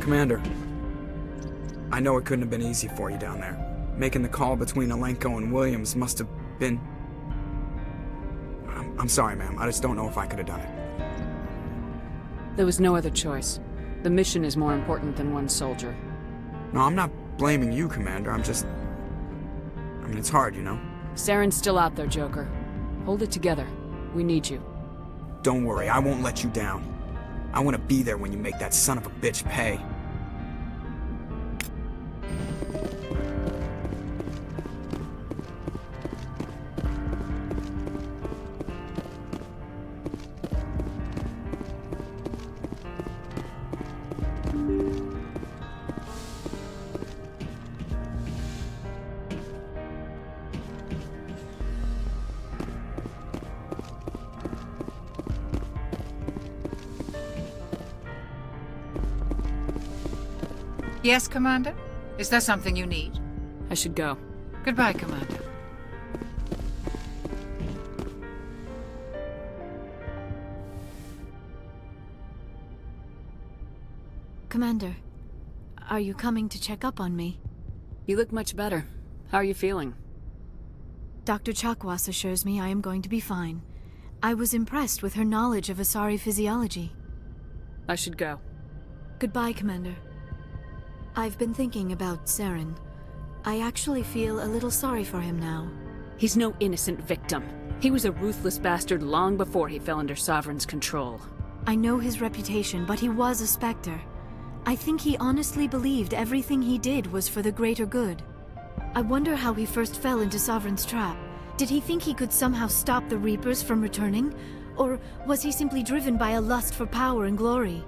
Commander, I know it couldn't have been easy for you down there. Making the call between Alenko and Williams must have been... I'm sorry, ma'am. I just don't know if I could have done it. There was no other choice. The mission is more important than one soldier. No, I'm not blaming you, Commander. I'm just... I mean, it's hard, you know? Saren's still out there, Joker. Hold it together. We need you. Don't worry, I won't let you down. I want to be there when you make that son of a bitch pay. Yes, Commander? Is there something you need? I should go. Goodbye, Commander. Commander, are you coming to check up on me? You look much better. How are you feeling? Dr. Chakwas assures me I am going to be fine. I was impressed with her knowledge of Asari physiology. I should go. Goodbye, Commander. I've been thinking about Saren. I actually feel a little sorry for him now. He's no innocent victim. He was a ruthless bastard long before he fell under Sovereign's control. I know his reputation, but he was a Spectre. I think he honestly believed everything he did was for the greater good. I wonder how he first fell into Sovereign's trap. Did he think he could somehow stop the Reapers from returning? Or was he simply driven by a lust for power and glory?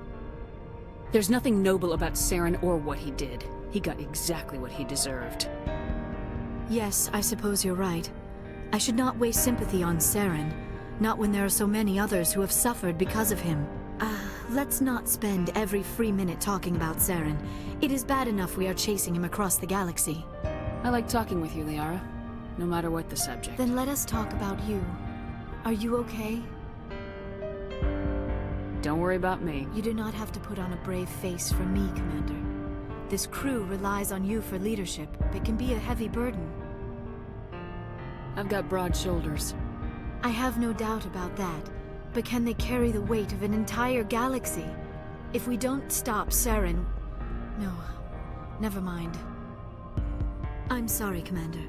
There's nothing noble about Saren or what he did. He got exactly what he deserved. Yes, I suppose you're right. I should not waste sympathy on Saren, not when there are so many others who have suffered because of him. Let's not spend every free minute talking about Saren. It is bad enough we are chasing him across the galaxy. I like talking with you, Liara. No matter what the subject. Then let us talk about you. Are you okay? Don't worry about me. You do not have to put on a brave face for me, Commander. This crew relies on you for leadership. It can be a heavy burden. I've got broad shoulders. I have no doubt about that. But can they carry the weight of an entire galaxy? If we don't stop Saren... No, never mind. I'm sorry, Commander.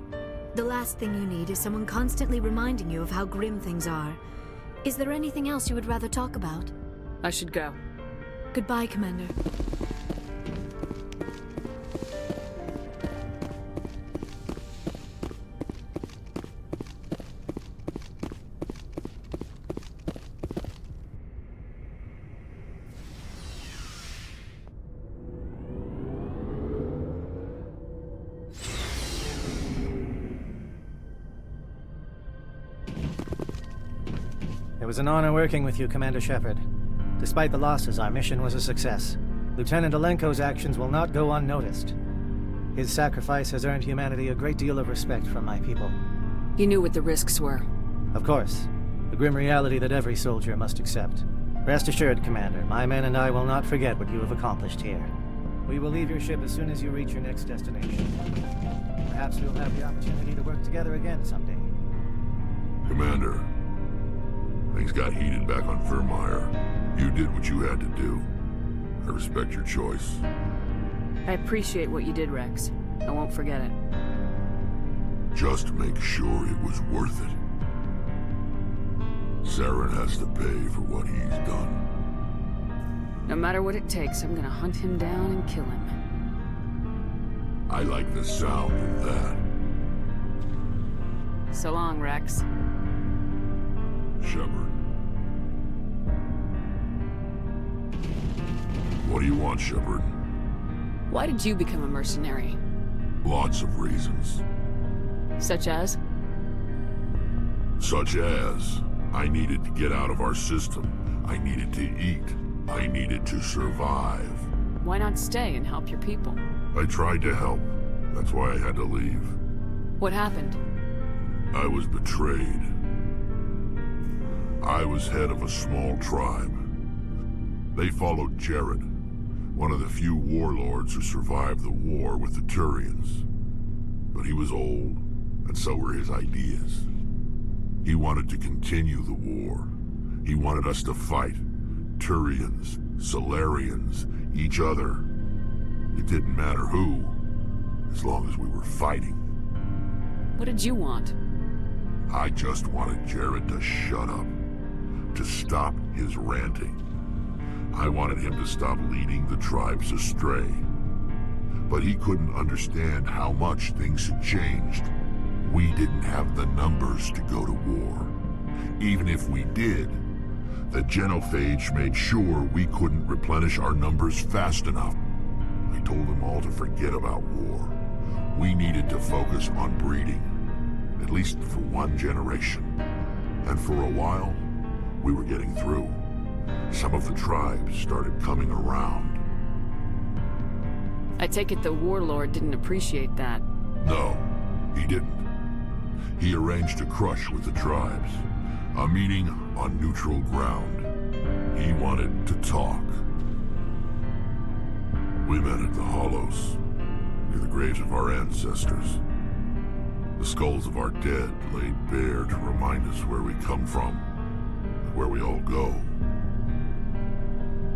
The last thing you need is someone constantly reminding you of how grim things are. Is there anything else you would rather talk about? I should go. Goodbye, Commander. It was an honor working with you, Commander Shepard. Despite the losses, our mission was a success. Lieutenant Alenko's actions will not go unnoticed. His sacrifice has earned humanity a great deal of respect from my people. He knew what the risks were. Of course. The grim reality that every soldier must accept. Rest assured, Commander, my men and I will not forget what you have accomplished here. We will leave your ship as soon as you reach your next destination. Perhaps we'll have the opportunity to work together again someday. Commander, things got heated back on Vermeer. You did what you had to do. I respect your choice. I appreciate what you did, Rex. I won't forget it. Just make sure it was worth it. Saren has to pay for what he's done. No matter what it takes, I'm gonna hunt him down and kill him. I like the sound of that. So long, Rex. Shepard. What do you want, Shepard? Why did you become a mercenary? Lots of reasons. Such as? Such as, I needed to get out of our system. I needed to eat. I needed to survive. Why not stay and help your people? I tried to help. That's why I had to leave. What happened? I was betrayed. I was head of a small tribe. They followed Jared. One of the few warlords who survived the war with the Turians. But he was old, and so were his ideas. He wanted to continue the war. He wanted us to fight. Turians, Solarians, each other. It didn't matter who, as long as we were fighting. What did you want? I just wanted Jared to shut up. To stop his ranting. I wanted him to stop leading the tribes astray. But he couldn't understand how much things had changed. We didn't have the numbers to go to war. Even if we did, the Genophage made sure we couldn't replenish our numbers fast enough. I told them all to forget about war. We needed to focus on breeding, at least for one generation. And for a while, we were getting through. Some of the tribes started coming around. I take it the warlord didn't appreciate that. No, he didn't. He arranged a crush with the tribes. A meeting on neutral ground. He wanted to talk. We met at the Hollows, near the graves of our ancestors. The skulls of our dead laid bare to remind us where we come from, and where we all go.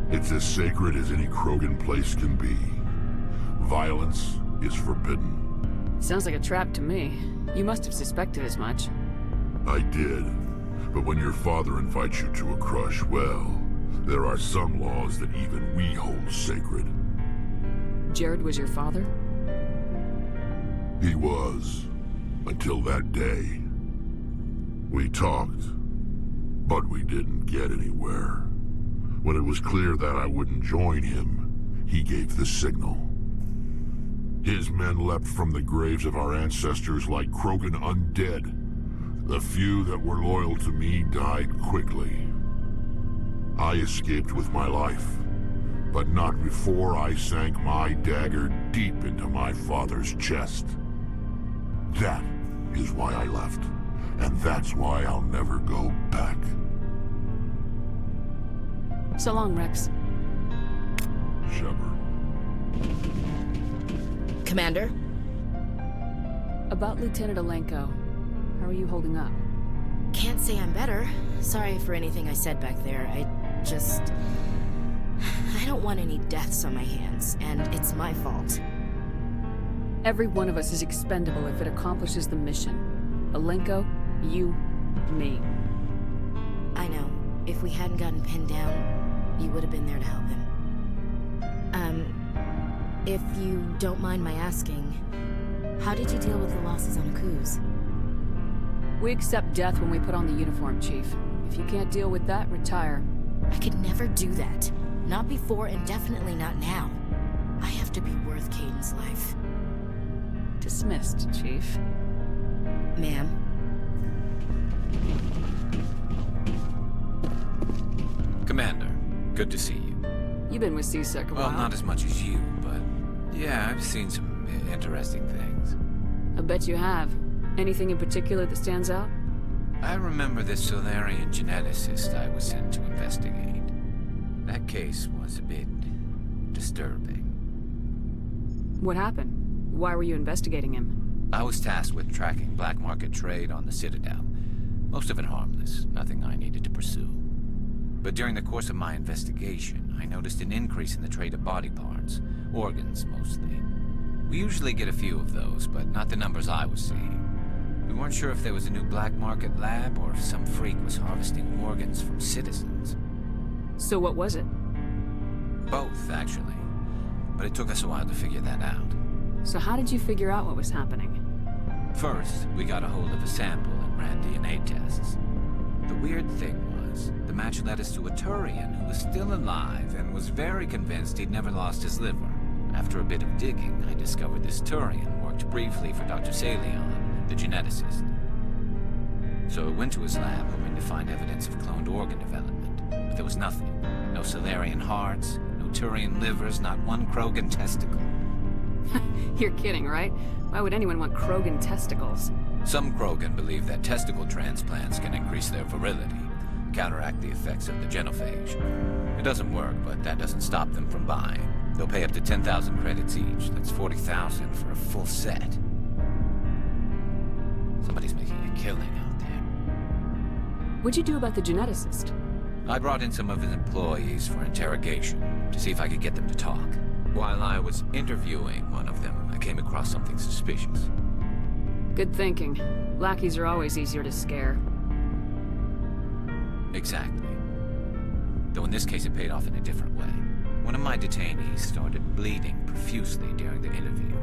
It's as sacred as any Krogan place can be. Violence is forbidden. Sounds like a trap to me. You must have suspected as much. I did. But when your father invites you to a crush, well, there are some laws that even we hold sacred. Jared was your father? He was. Until that day. We talked, but we didn't get anywhere. When it was clear that I wouldn't join him, he gave the signal. His men leapt from the graves of our ancestors like Krogan undead. The few that were loyal to me died quickly. I escaped with my life, but not before I sank my dagger deep into my father's chest. That is why I left, and that's why I'll never go back. So long, Rex. Shepard. Commander? About Lieutenant Alenko. How are you holding up? Can't say I'm better. Sorry for anything I said back there. I don't want any deaths on my hands, and it's my fault. Every one of us is expendable if it accomplishes the mission. Alenko, you, me. I know. If we hadn't gotten pinned down, you would have been there to help him. If you don't mind my asking, how did you deal with the losses on Akuz? We accept death when we put on the uniform, Chief. If you can't deal with that, retire. I could never do that. Not before and definitely not now. I have to be worth Kaiden's life. Dismissed, Chief. Ma'am? Commander, good to see you. You've been with C-Sec a while. Well, not as much as you, but yeah, I've seen some interesting things. I bet you have. Anything in particular that stands out? I remember this Solarian geneticist I was sent to investigate. That case was a bit disturbing. What happened? Why were you investigating him? I was tasked with tracking black market trade on the Citadel. Most of it harmless, nothing I needed to pursue. But during the course of my investigation, I noticed an increase in the trade of body parts, organs mostly. We usually get a few of those, but not the numbers I was seeing. We weren't sure if there was a new black market lab or if some freak was harvesting organs from citizens. So what was it? Both, actually. But it took us a while to figure that out. So how did you figure out what was happening? First, we got a hold of a sample and ran DNA tests. The weird thing was, the match led us to a Turian who was still alive and was very convinced he'd never lost his liver. After a bit of digging, I discovered this Turian worked briefly for Dr. Salion, the geneticist. So I went to his lab hoping to find evidence of cloned organ development, but there was nothing. No Solarian hearts, no Turian livers, not one Krogan testicle. You're kidding, right? Why would anyone want Krogan testicles? Some Krogan believe that testicle transplants can increase their virility, counteract the effects of the genophage. It doesn't work, but that doesn't stop them from buying. They'll pay up to 10,000 credits each. That's 40,000 for a full set. Somebody's making a killing out there. What'd you do about the geneticist? I brought in some of his employees for interrogation to see if I could get them to talk. While I was interviewing one of them, I came across something suspicious. Good thinking. Lackeys are always easier to scare. Exactly. Though in this case it paid off in a different way. One of my detainees started bleeding profusely during the interview.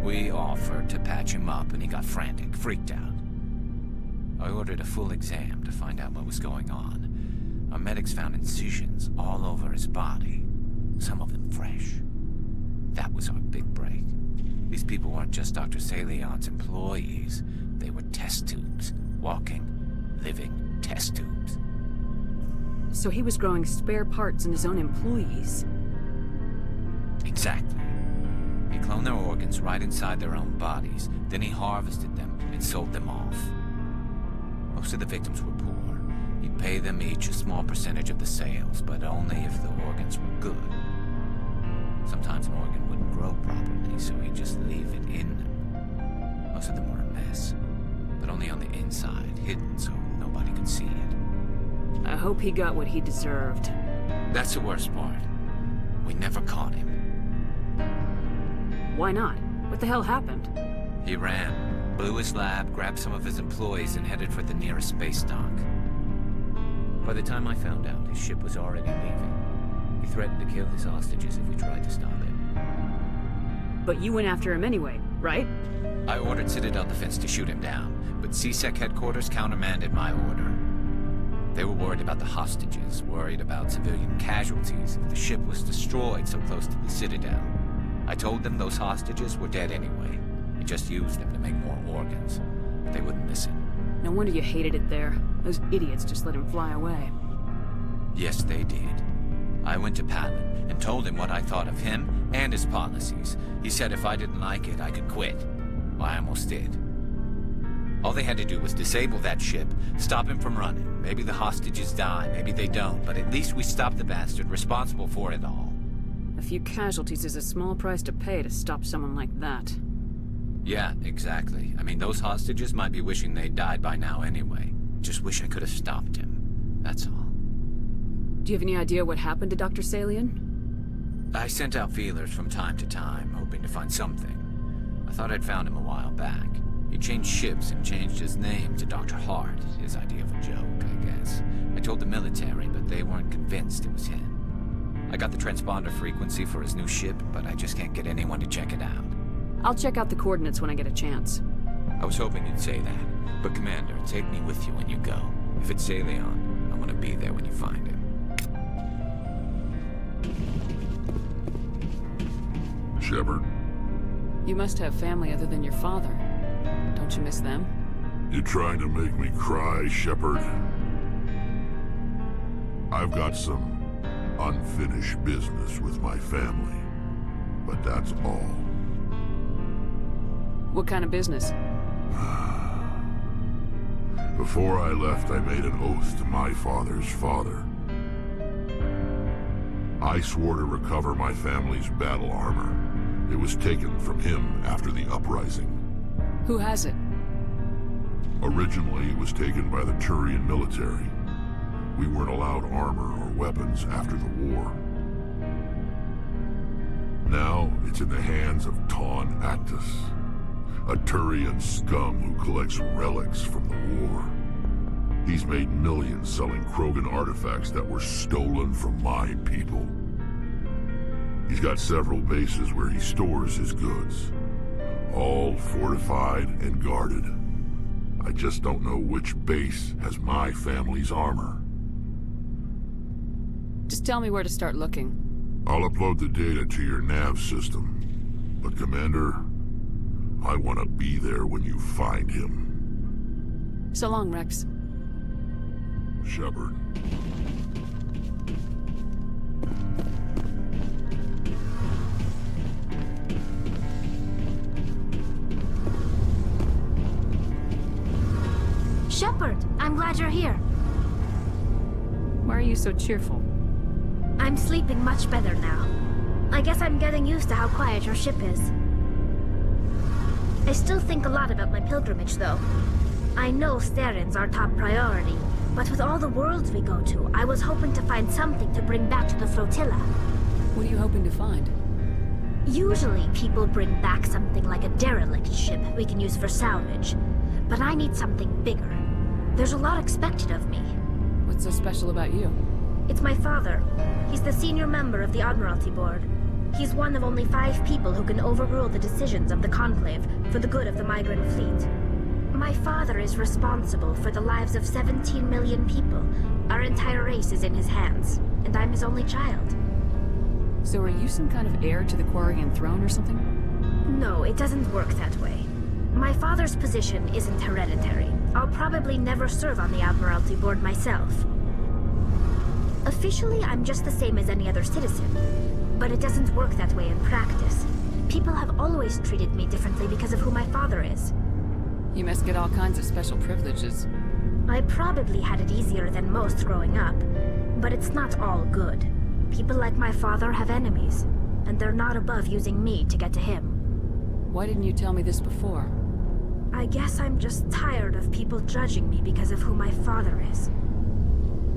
We offered to patch him up and he got frantic, freaked out. I ordered a full exam to find out what was going on. Our medics found incisions all over his body, some of them fresh. That was our big break. These people weren't just Dr. Salion's employees. They were test tubes. Walking, living test tubes. So he was growing spare parts in his own employees. Exactly. He cloned their organs right inside their own bodies. Then he harvested them and sold them off. Most of the victims were poor. He'd pay them each a small percentage of the sales, but only if the organs were good. Sometimes an organ wouldn't grow properly, so he'd just leave it in them. Most of them were a mess, but only on the inside, hidden so nobody could see it. I hope he got what he deserved. That's the worst part. We never caught him. Why not? What the hell happened? He ran, blew his lab, grabbed some of his employees, and headed for the nearest space dock. By the time I found out, his ship was already leaving. He threatened to kill his hostages if we tried to stop him. But you went after him anyway, right? I ordered Citadel Defense to shoot him down, but CSEC headquarters countermanded my order. They were worried about the hostages, worried about civilian casualties if the ship was destroyed so close to the Citadel. I told them those hostages were dead anyway. We just used them to make more organs. But they wouldn't listen. No wonder you hated it there. Those idiots just let him fly away. Yes, they did. I went to Patton and told him what I thought of him and his policies. He said if I didn't like it, I could quit. Well, I almost did. All they had to do was disable that ship, stop him from running. Maybe the hostages die, maybe they don't, but at least we stopped the bastard responsible for it all. A few casualties is a small price to pay to stop someone like that. Yeah, exactly. I mean, those hostages might be wishing they'd died by now anyway. Just wish I could have stopped him. That's all. Do you have any idea what happened to Dr. Salion? I sent out feelers from time to time, hoping to find something. I thought I'd found him a while back. He changed ships and changed his name to Dr. Hart, his idea of a joke, I guess. I told the military, but they weren't convinced it was him. I got the transponder frequency for his new ship, but I just can't get anyone to check it out. I'll check out the coordinates when I get a chance. I was hoping you'd say that, but Commander, take me with you when you go. If it's Salion, I want to be there when you find him. Shepard, You must have family other than your father. Don't you miss them? you trying to make me cry, Shepard? I've got some unfinished business with my family, but that's all. What kind of business? Before I left, I made an oath to my father's father. I swore to recover my family's battle armor. It was taken from him after the uprising. Who has it? Originally, it was taken by the Turian military. We weren't allowed armor or weapons after the war. Now, it's in the hands of Taun Actus, a Turian scum who collects relics from the war. He's made millions selling Krogan artifacts that were stolen from my people. He's got several bases where he stores his goods, all fortified and guarded. I just don't know which base has my family's armor. Just tell me where to start looking. I'll upload the data to your nav system. But Commander, I want to be there when you find him. So long, Rex. Shepard. Shepard, I'm glad you're here. Why are you so cheerful? I'm sleeping much better now. I guess I'm getting used to how quiet your ship is. I still think a lot about my pilgrimage, though. I know Steren's our top priority, but with all the worlds we go to, I was hoping to find something to bring back to the flotilla. What are you hoping to find? Usually, people bring back something like a derelict ship we can use for salvage, but I need something bigger. There's a lot expected of me. What's so special about you? It's my father. He's the senior member of the Admiralty Board. He's one of only 5 people who can overrule the decisions of the Conclave for the good of the migrant fleet. My father is responsible for the lives of 17 million people. Our entire race is in his hands, and I'm his only child. So are you some kind of heir to the Quarian throne or something? No, it doesn't work that way. My father's position isn't hereditary. I'll probably never serve on the Admiralty Board myself. Officially, I'm just the same as any other citizen, but it doesn't work that way in practice. People have always treated me differently because of who my father is. You must get all kinds of special privileges. I probably had it easier than most growing up, but it's not all good. People like my father have enemies, and they're not above using me to get to him. Why didn't you tell me this before? I guess I'm just tired of people judging me because of who my father is.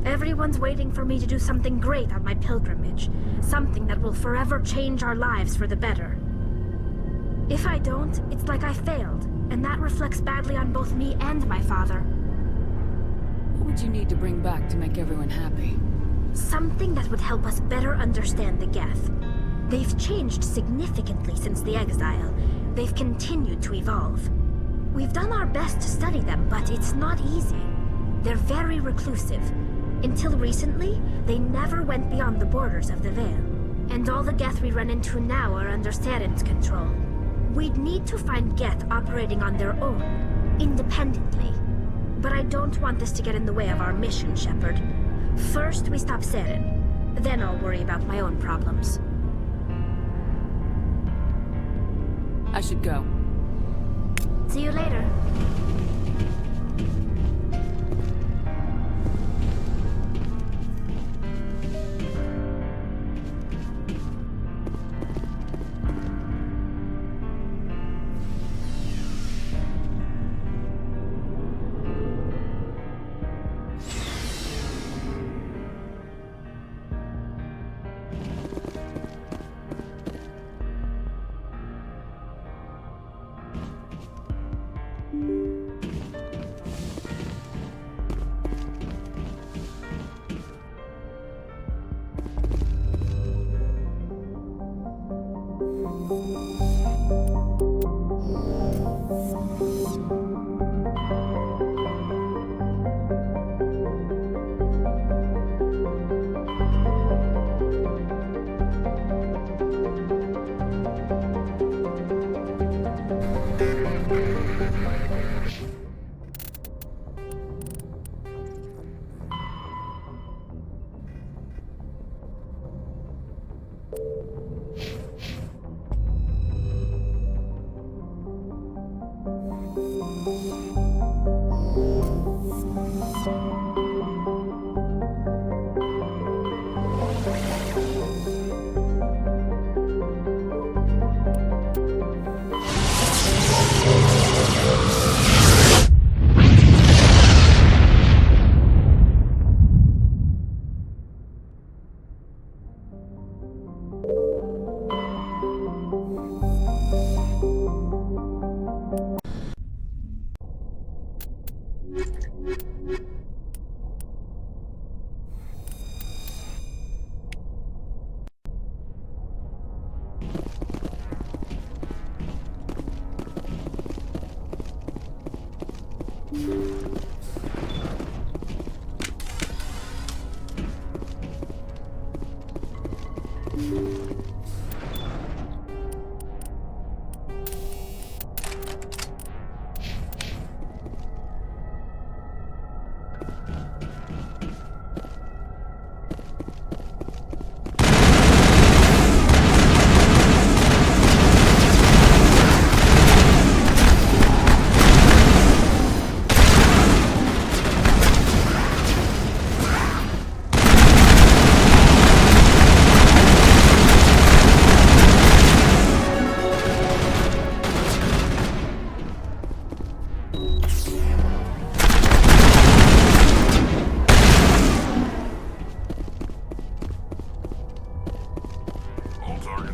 Everyone's waiting for me to do something great on my pilgrimage, something that will forever change our lives for the better. If I don't, it's like I failed, and that reflects badly on both me and my father. What would you need to bring back to make everyone happy? Something that would help us better understand the Geth. They've changed significantly since the exile. They've continued to evolve. We've done our best to study them, but it's not easy. They're very reclusive. Until recently, they never went beyond the borders of the Veil. And all the Geth we run into now are under Steren's control. We'd need to find Geth operating on their own, independently. But I don't want this to get in the way of our mission, Shepard. First, we stop Seren. Then I'll worry about my own problems. I should go. See you later.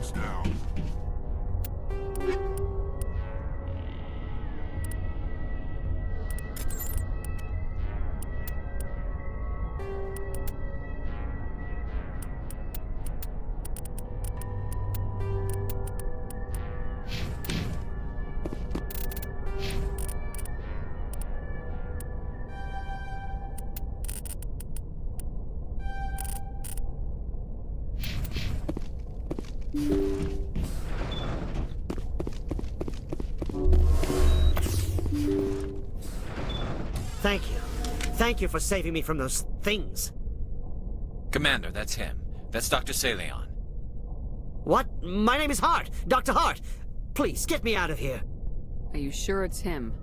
Tanks down. Thank you. Thank you for saving me from those things. Commander, that's him. That's Dr. Saleon. What? My name is Hart. Dr. Hart. Please, get me out of here. Are you sure it's him?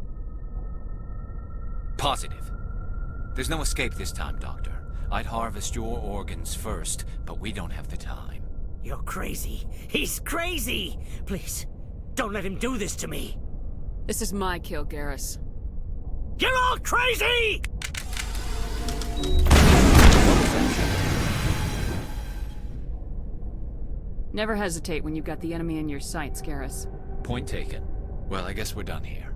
Positive. There's no escape this time, Doctor. I'd harvest your organs first, but we don't have the time. You're crazy. He's crazy! Please, don't let him do this to me. This is my kill, Garrus. You're all crazy! Never hesitate when you've got the enemy in your sights, Garrus. Point taken. Well, I guess we're done here.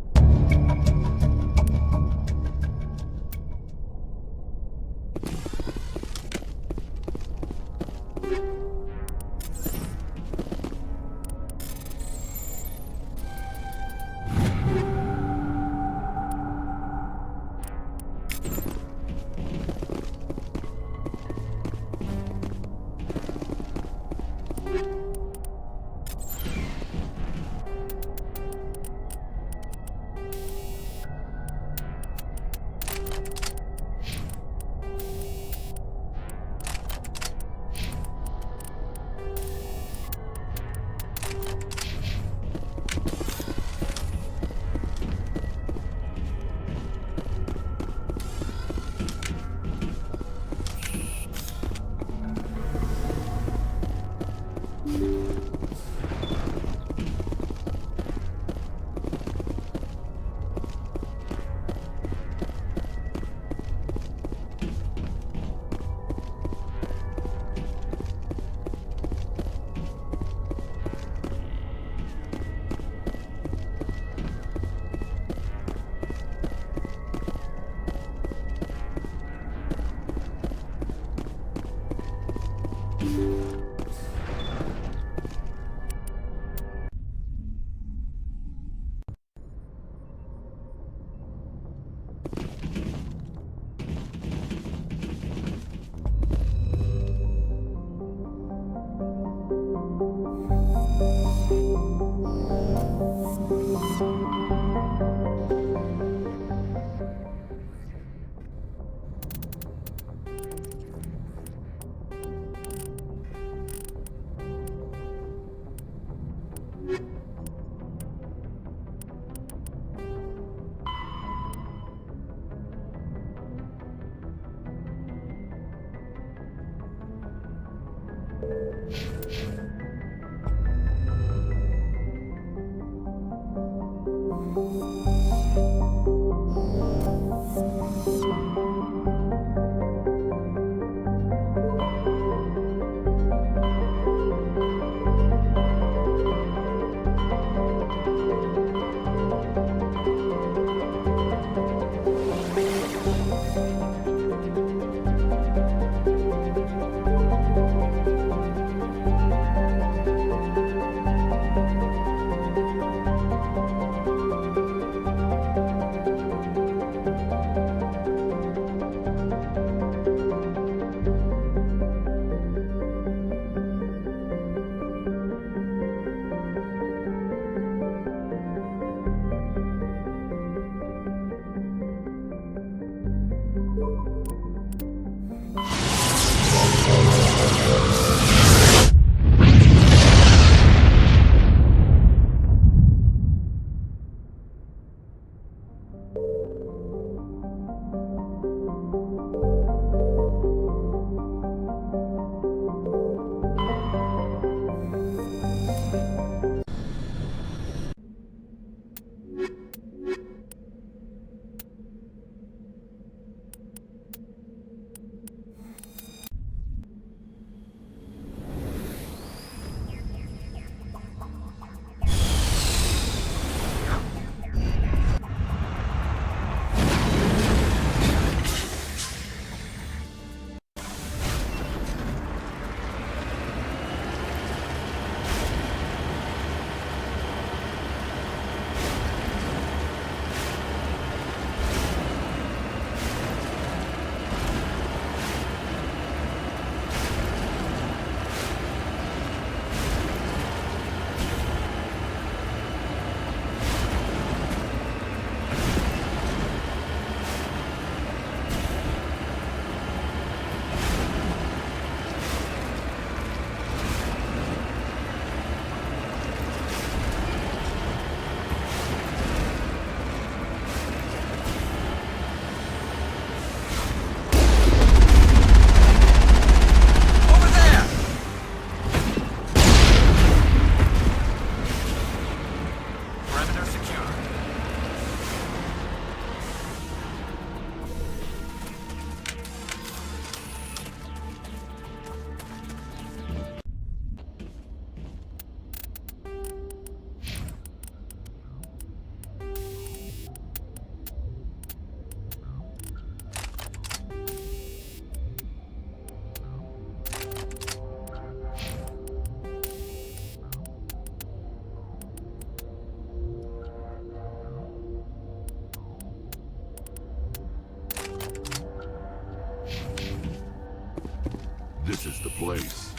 place.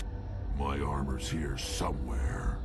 My armor's here somewhere.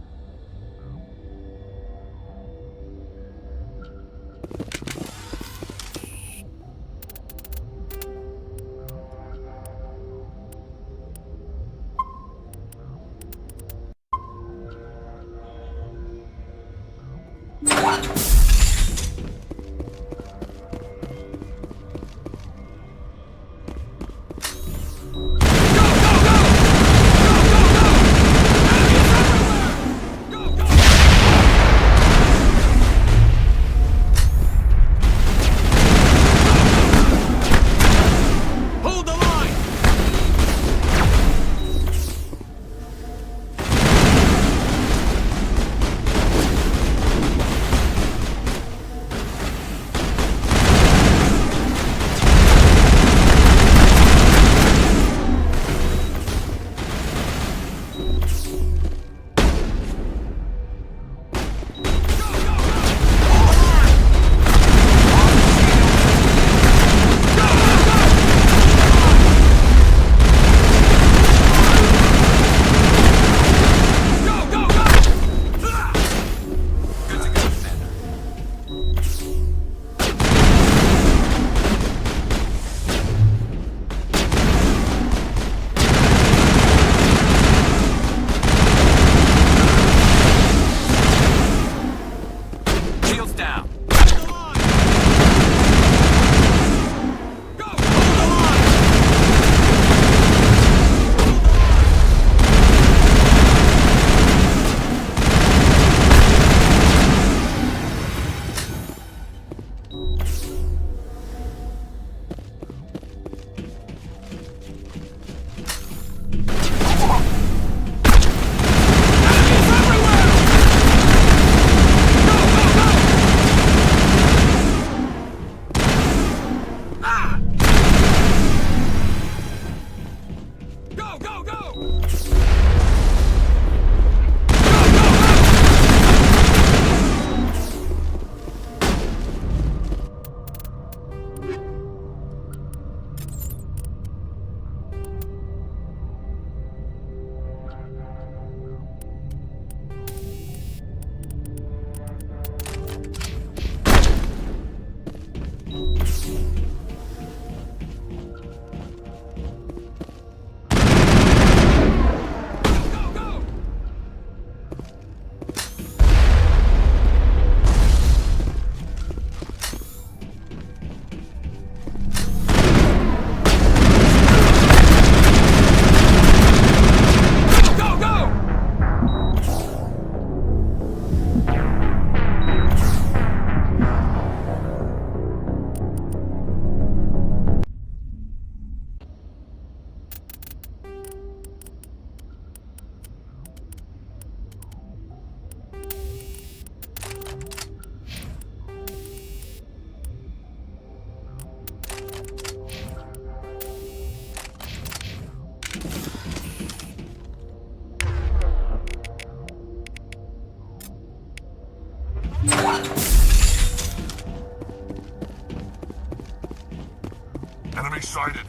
Enemy sighted.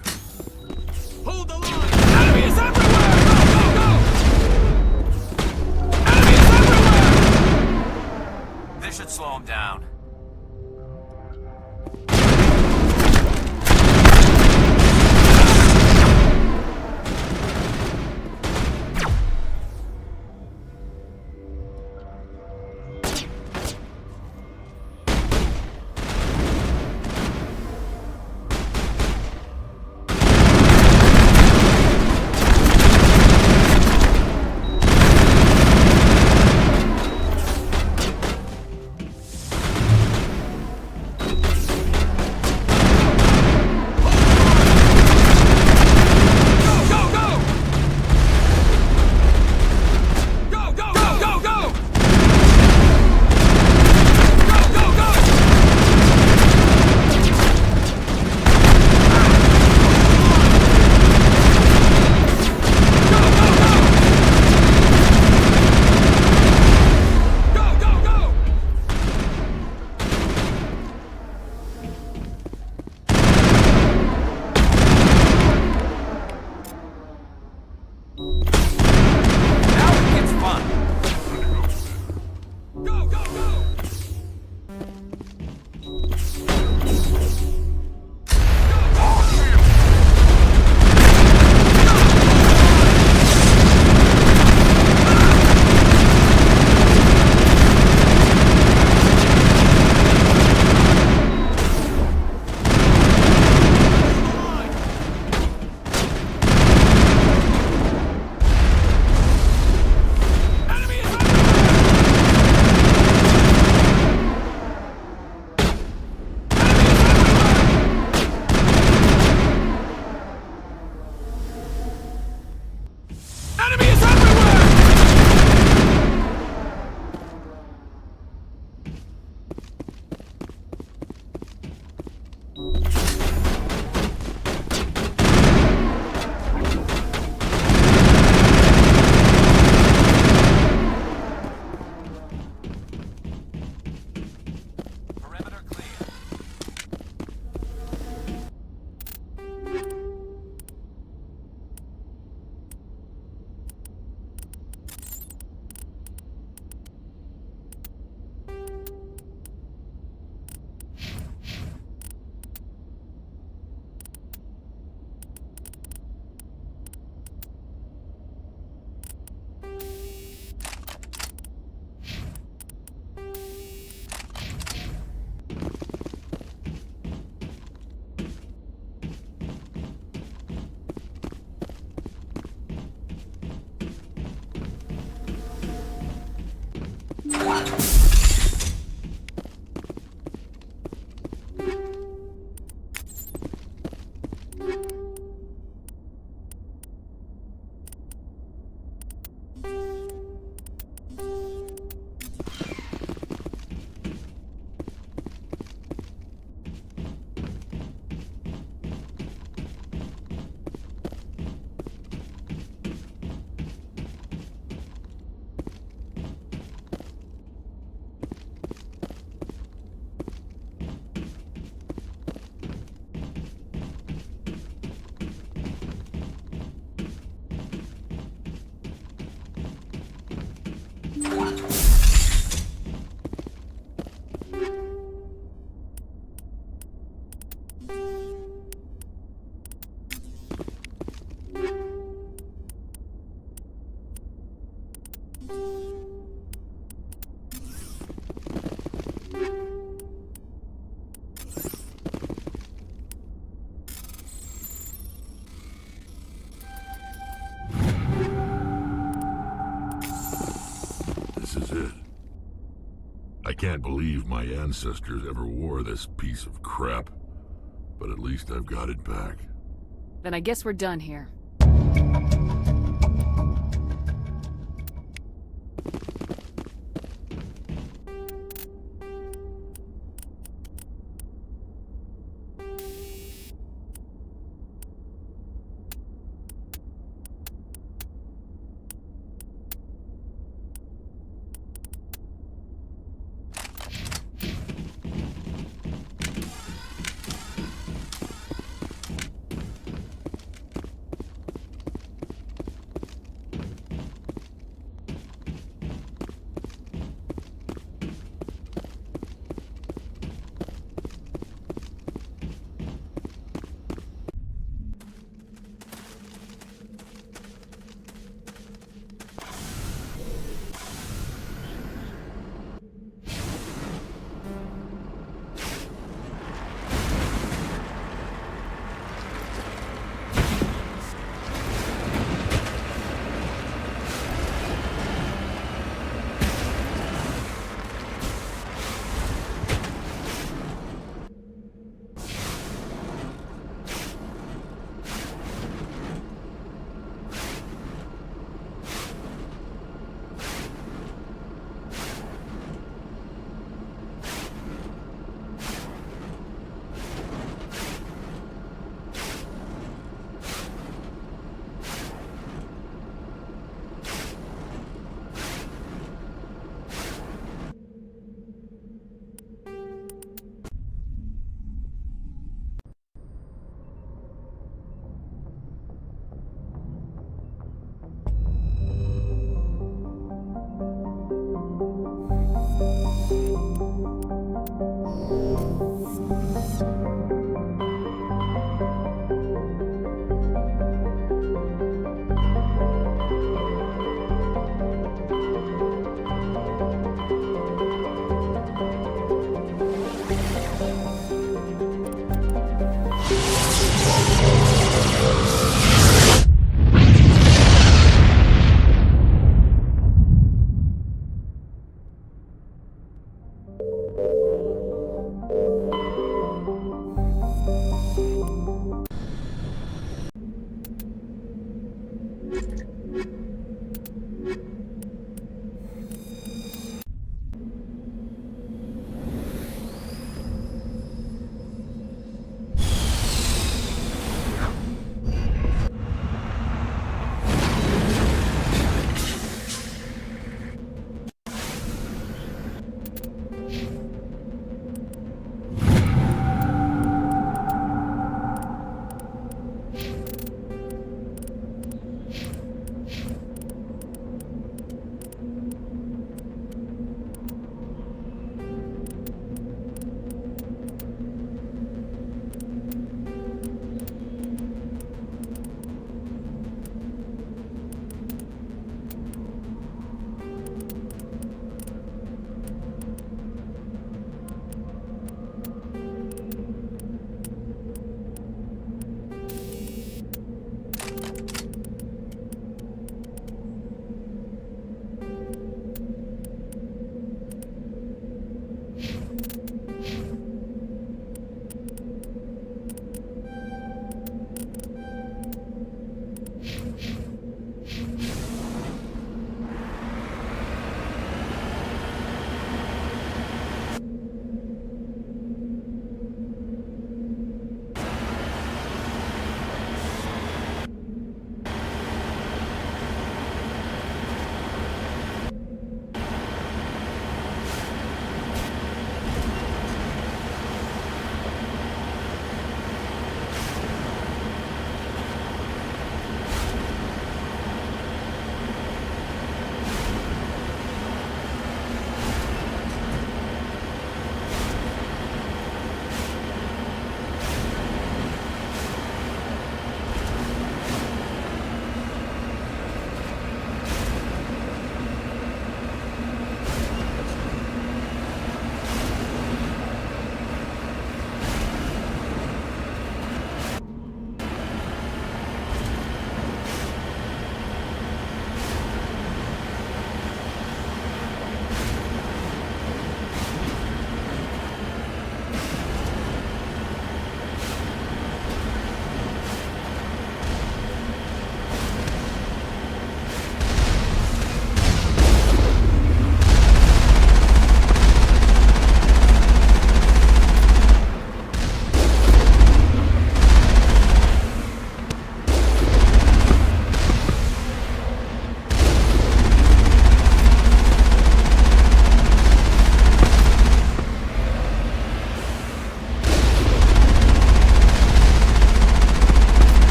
Hold the line! Enemy is everywhere! Go, go, go! Enemy is everywhere! This should slow him down. This is it. I can't believe my ancestors ever wore this piece of crap, but at least I've got it back. Then I guess we're done here.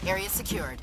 Area secured.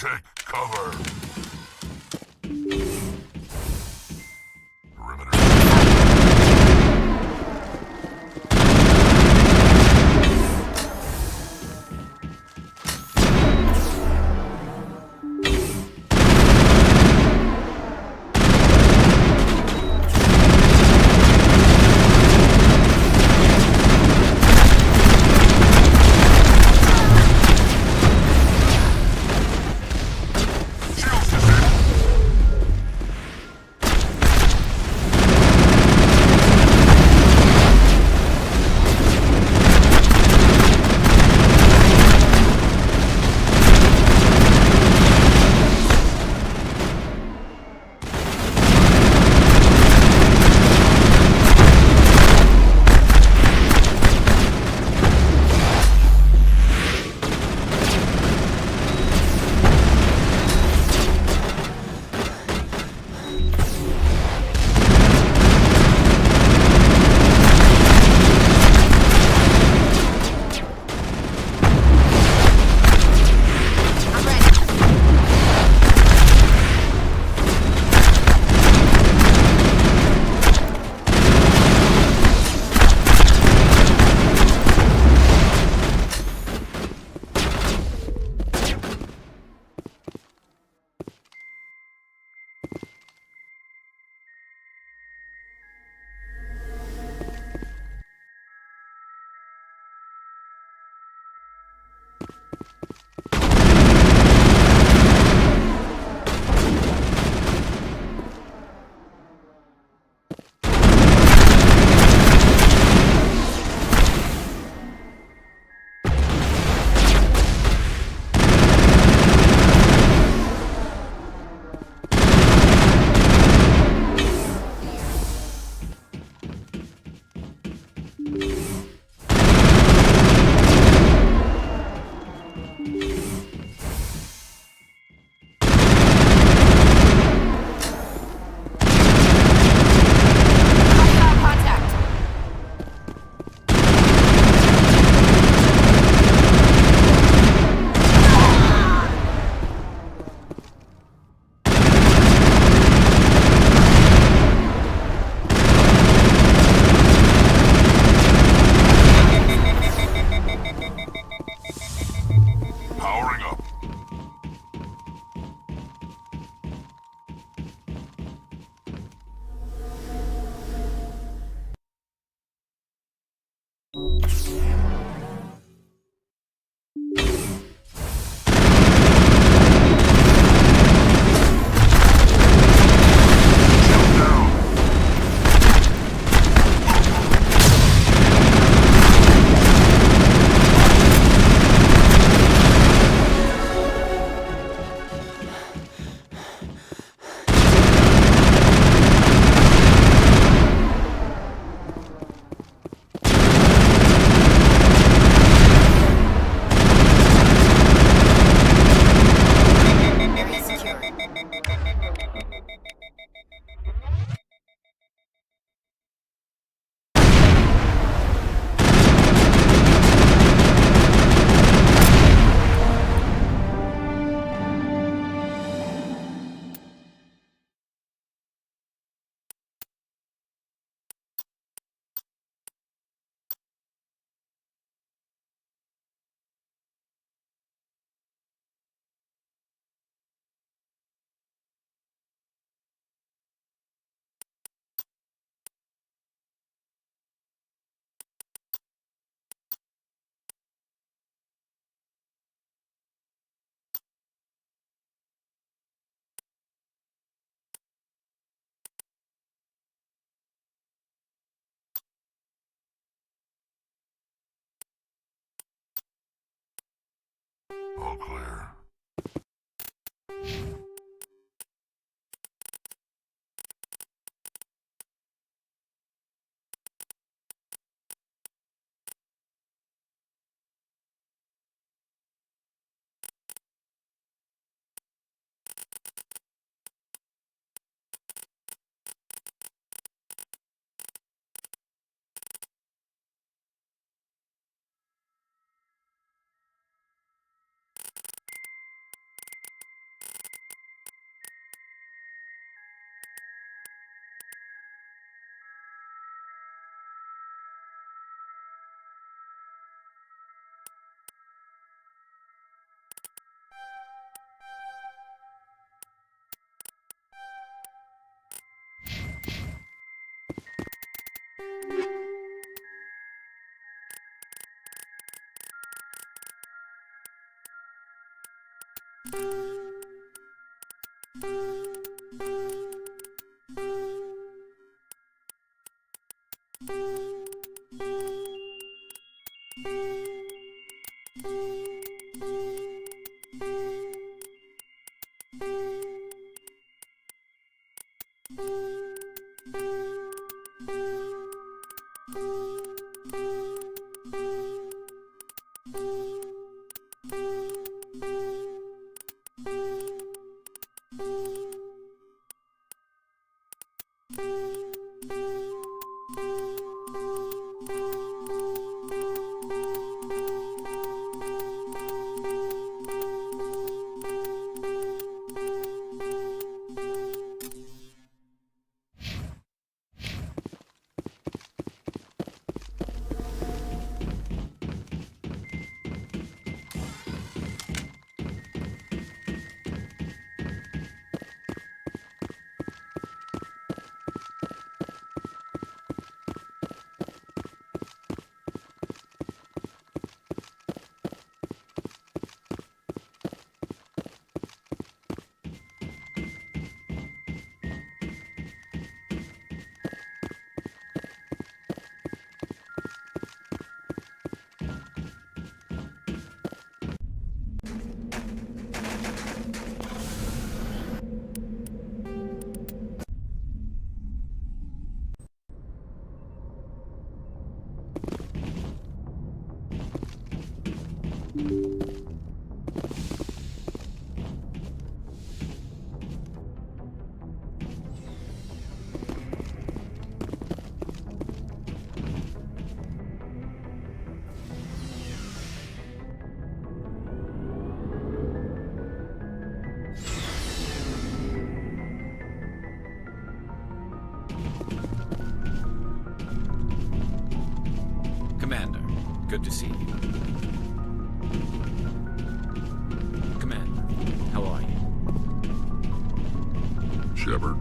Take cover. Perimeter. Powering up. All clear. Commander, good to see you. Commander, how are you? Shepard?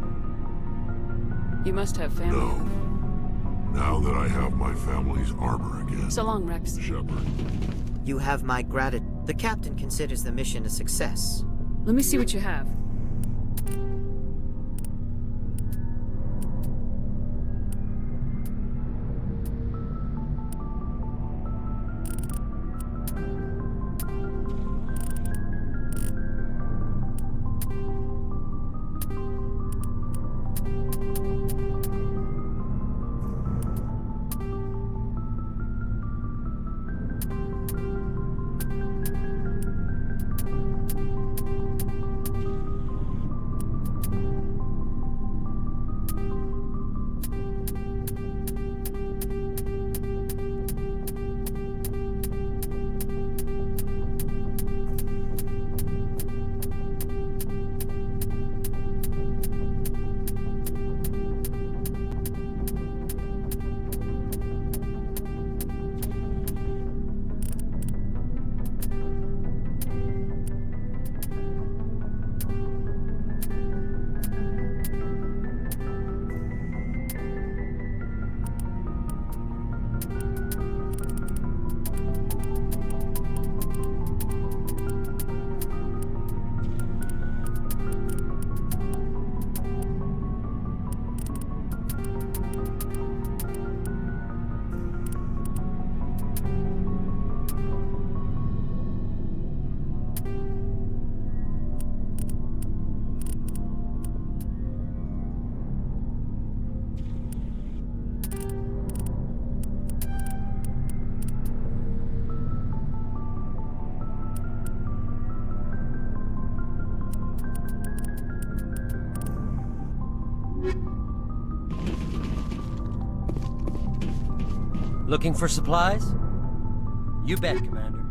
You must have family. No. Now that I have my family's armor again. So long, Rex. Shepard. You have my gratitude. The captain considers the mission a success. Let me see what you have. Looking for supplies? You bet, Commander.